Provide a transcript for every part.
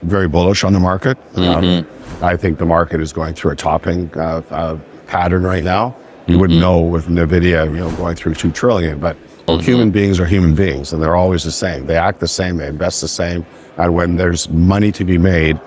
very bullish on the market. I think the market is going through a topping pattern right now. You wouldn't know with NVIDIA, going through 2 trillion, but human beings are human beings, and they're always the same. They act the same, they invest the same, and when there's money to be made,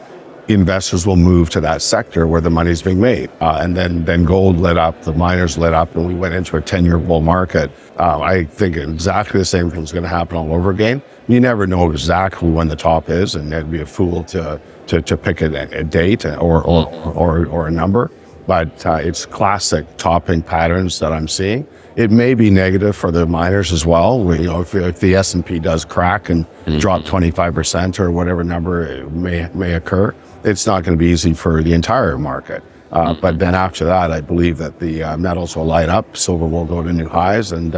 investors will move to that sector where the money's being made. And then gold lit up, the miners lit up, and we went into a 10-year bull market. I think exactly the same thing's going to happen all over again. You never know exactly when the top is, and it'd be a fool to pick a date or a number. But it's classic topping patterns that I'm seeing. It may be negative for the miners as well. If the S&P does crack and drop 25% or whatever number may occur, it's not going to be easy for the entire market. But then after that, I believe that the metals will light up, silver will go to new highs, and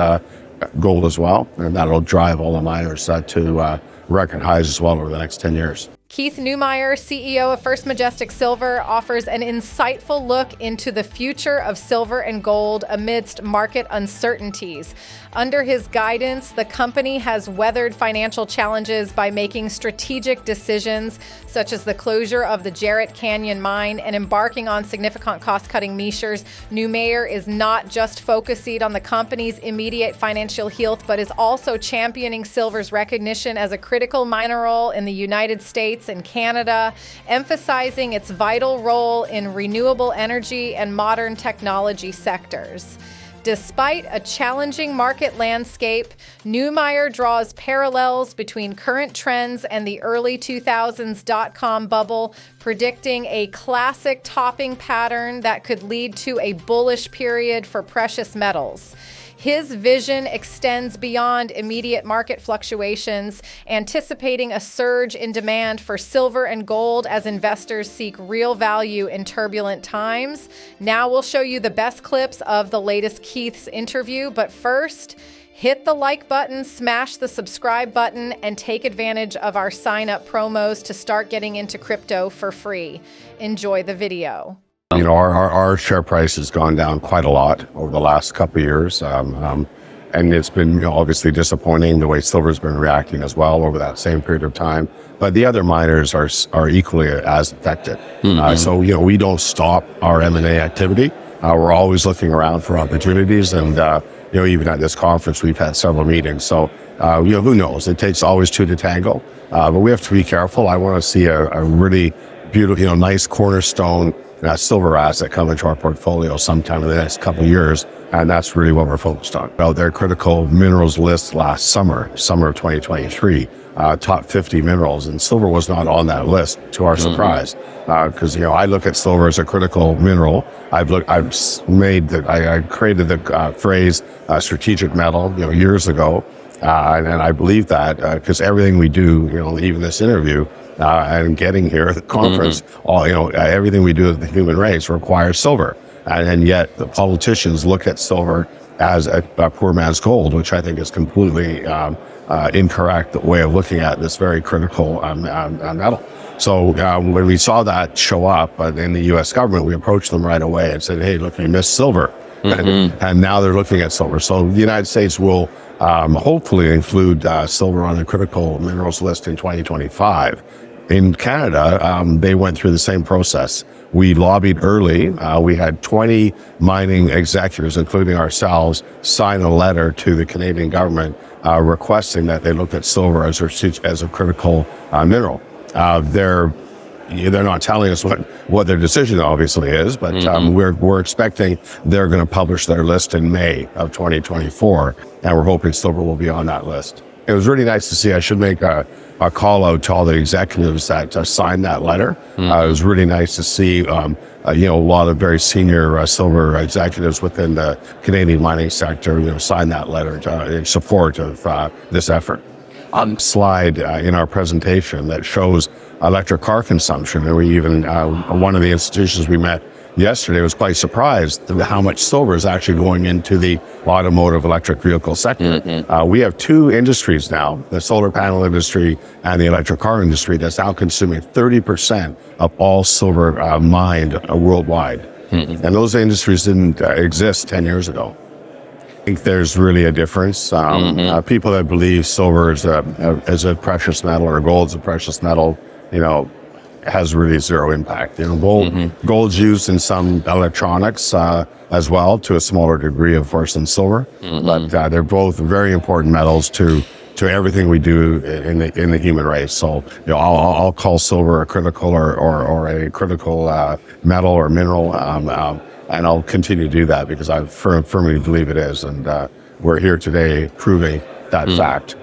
gold as well, and that'll drive all the miners to record highs as well over the next 10 years. Keith Neumeyer, CEO of First Majestic Silver, offers an insightful look into the future of silver and gold amidst market uncertainties. Under his guidance, the company has weathered financial challenges by making strategic decisions, such as the closure of the Jerritt Canyon mine and embarking on significant cost-cutting measures. Neumeyer is not just focusing on the company's immediate financial health, but is also championing silver's recognition as a critical mineral in the United States and Canada, emphasizing its vital role in renewable energy and modern technology sectors. Despite a challenging market landscape, Neumeyer draws parallels between current trends and the early 2000s dot-com bubble, predicting a classic topping pattern that could lead to a bullish period for precious metals. His vision extends beyond immediate market fluctuations, anticipating a surge in demand for silver and gold as investors seek real value in turbulent times. Now we'll show you the best clips of the latest Keith's interview, but first, hit the like button, smash the subscribe button, and take advantage of our sign-up promos to start getting into crypto for free. Enjoy the video. Our share price has gone down quite a lot over the last couple of years. And it's been obviously disappointing the way silver's been reacting as well over that same period of time. But the other miners are equally as affected. So, we don't stop our M&A activity. We're always looking around for opportunities. And, even at this conference, we've had several meetings. So, who knows? It takes always 2 to tango. But we have to be careful. I want to see a really beautiful, nice cornerstone silver asset come into our portfolio sometime in the next couple of years, and that's really what we're focused on. Their critical minerals list last summer of 2023, top 50 minerals, and silver was not on that list, to our surprise. Because I look at silver as a critical mineral. I created the phrase strategic metal years ago, and I believe that because everything we do, even this interview. And getting here at the conference, everything we do as the human race requires silver. And yet the politicians look at silver as a poor man's gold, which I think is completely incorrect way of looking at this very critical metal. So when we saw that show up in the U.S. government, we approached them right away and said, hey, look, we missed silver. And now they're looking at silver. So the United States will hopefully include silver on the critical minerals list in 2025. In Canada, they went through the same process. We lobbied early. We had 20 mining executives, including ourselves, sign a letter to the Canadian government requesting that they look at silver as a critical mineral. They're not telling us what their decision obviously is, but we're expecting they're going to publish their list in May of 2024, and we're hoping silver will be on that list. It was really nice to see. I should make a call out to all the executives that signed that letter. It was really nice to see a lot of very senior silver executives within the Canadian mining sector sign that letter in support of this effort. Slide in our presentation that shows electric car consumption, and we even one of the institutions we met yesterday was quite surprised at how much silver is actually going into the automotive electric vehicle sector. We have 2 industries now, the solar panel industry and the electric car industry, that's now consuming 30% of all silver mined worldwide. And those industries didn't exist 10 years ago. I think there's really a difference. People that believe silver is a precious metal or gold is a precious metal, has really zero impact. Gold's used in some electronics as well, to a smaller degree, of course, than silver. But they're both very important metals to everything we do in the human race. So I'll call silver a critical or a critical metal or mineral, and I'll continue to do that because I firmly believe it is. And we're here today proving that fact.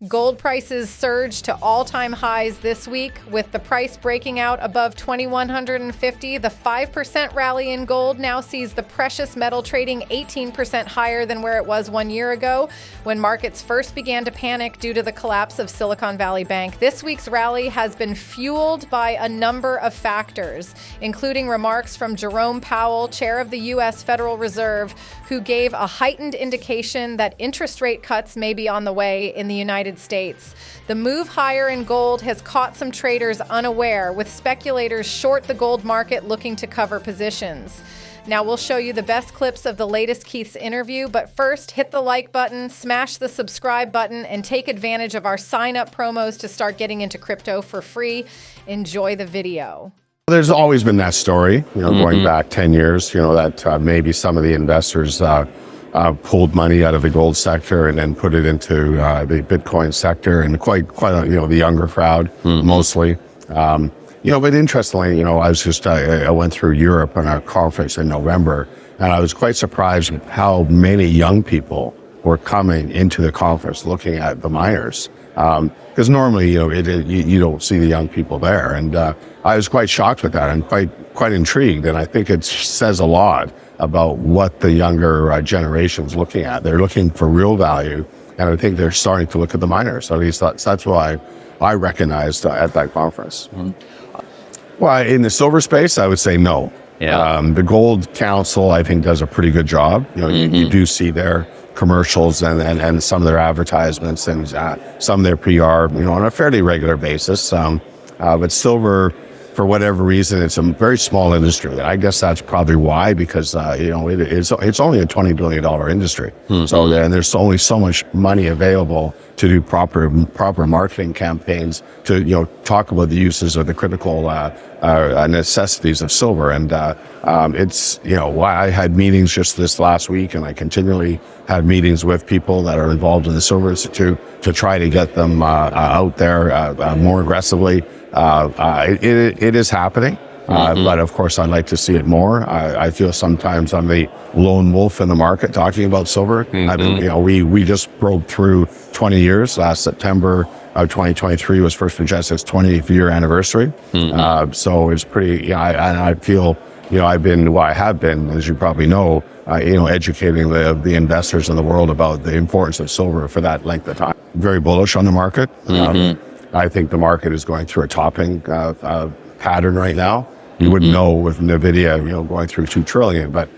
Gold prices surged to all-time highs this week, with the price breaking out above $2,150. The 5% rally in gold now sees the precious metal trading 18% higher than where it was 1 year ago, when markets first began to panic due to the collapse of Silicon Valley Bank. This week's rally has been fueled by a number of factors, including remarks from Jerome Powell, chair of the U.S. Federal Reserve, who gave a heightened indication that interest rate cuts may be on the way in the United States. The move higher in gold has caught some traders unaware, with speculators short the gold market looking to cover positions. Now we'll show you the best clips of the latest Keith's interview, but first hit the like button, smash the subscribe button, and take advantage of our sign-up promos to start getting into crypto for free. Enjoy the video. There's always been that story, going back 10 years, that maybe some of the investors pulled money out of the gold sector and then put it into the Bitcoin sector, and quite the younger crowd mostly. But interestingly, I went through Europe on a conference in November, and I was quite surprised at how many young people were coming into the conference looking at the miners. Because normally, you don't see the young people there, and I was quite shocked with that and quite intrigued. And I think it says a lot about what the younger generation's looking at. They're looking for real value, and I think they're starting to look at the miners. At least that's why I recognized at that conference. Well, in the silver space, I would say no. Yeah. The Gold Council, I think, does a pretty good job. You do see their commercials and some of their advertisements and some of their PR, on a fairly regular basis. But silver, for whatever reason, it's a very small industry. I guess that's probably why, because it's only a $20 billion industry. So there's only so much money available to do proper marketing campaigns to talk about the uses of the critical necessities of silver. And it's I had meetings just this last week, and I continually had meetings with people that are involved in the Silver Institute to try to get them out there more aggressively. It is happening, but of course I'd like to see it more. I feel sometimes I'm the lone wolf in the market talking about silver. I mean, we just broke through 20 years. Last September of 2023 was First Majestic's 20th year anniversary. So it's pretty. I feel I have been, as you probably know, educating the investors in the world about the importance of silver for that length of time. Very bullish on the market. I think the market is going through a topping pattern right now. You wouldn't know with NVIDIA, going through 2 trillion, but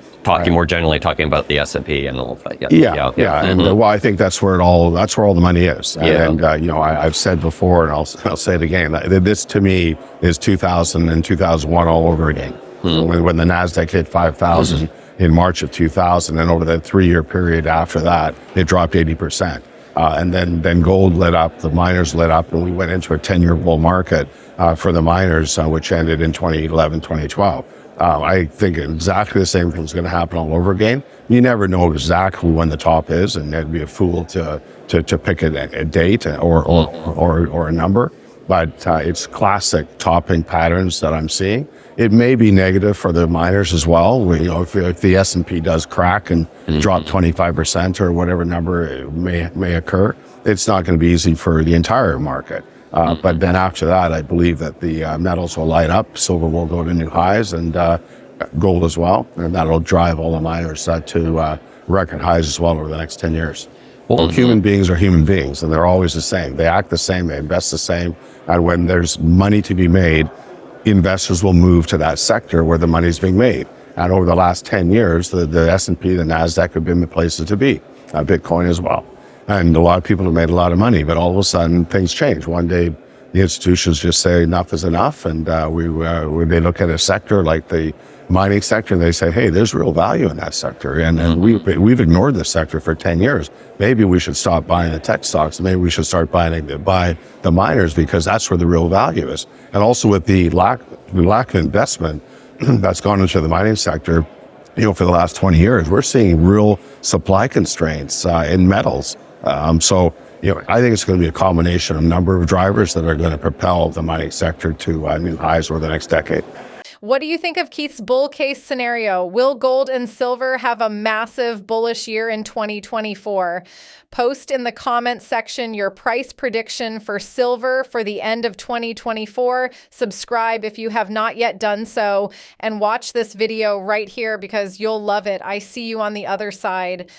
more generally talking about the S&P and all of that. Yeah. And I think that's where all the money is. And I've said before, and I'll say it again, that this to me is 2000 and 2001 all over again. When the Nasdaq hit 5,000 in March of 2000, and over the 3-year period after that, it dropped 80%. And then gold lit up, the miners lit up, and we went into a 10-year bull market for the miners, which ended in 2011, 2012. I think exactly the same thing's going to happen all over again. You never know exactly when the top is, and it'd be a fool to pick a date or a number. But it's classic topping patterns that I'm seeing. It may be negative for the miners as well. If the S&P does crack and drop 25% or whatever number may occur, it's not going to be easy for the entire market. But then after that, I believe that the metals will light up. Silver will go to new highs, and gold as well. And that'll drive all the miners to record highs as well over the next 10 years. Well, human beings are human beings, and they're always the same. They act the same, they invest the same. And when there's money to be made, investors will move to that sector where the money's being made. And over the last 10 years, the S&P, the Nasdaq have been the places to be, Bitcoin as well. And a lot of people have made a lot of money, but all of a sudden things change. One day, the institutions just say enough is enough, and when they look at a sector like the mining sector, and they say, hey, there's real value in that sector, and we've ignored this sector for 10 years. Maybe we should stop buying the tech stocks. Maybe we should start buy the miners, because that's where the real value is. And also with the lack of investment that's gone into the mining sector, for the last 20 years, we're seeing real supply constraints in metals. So I think it's going to be a combination of a number of drivers that are going to propel the mining sector to new highs over the next decade. What do you think of Keith's bull case scenario? Will gold and silver have a massive bullish year in 2024? Post in the comments section your price prediction for silver for the end of 2024. Subscribe if you have not yet done so, and watch this video right here because you'll love it. I see you on the other side.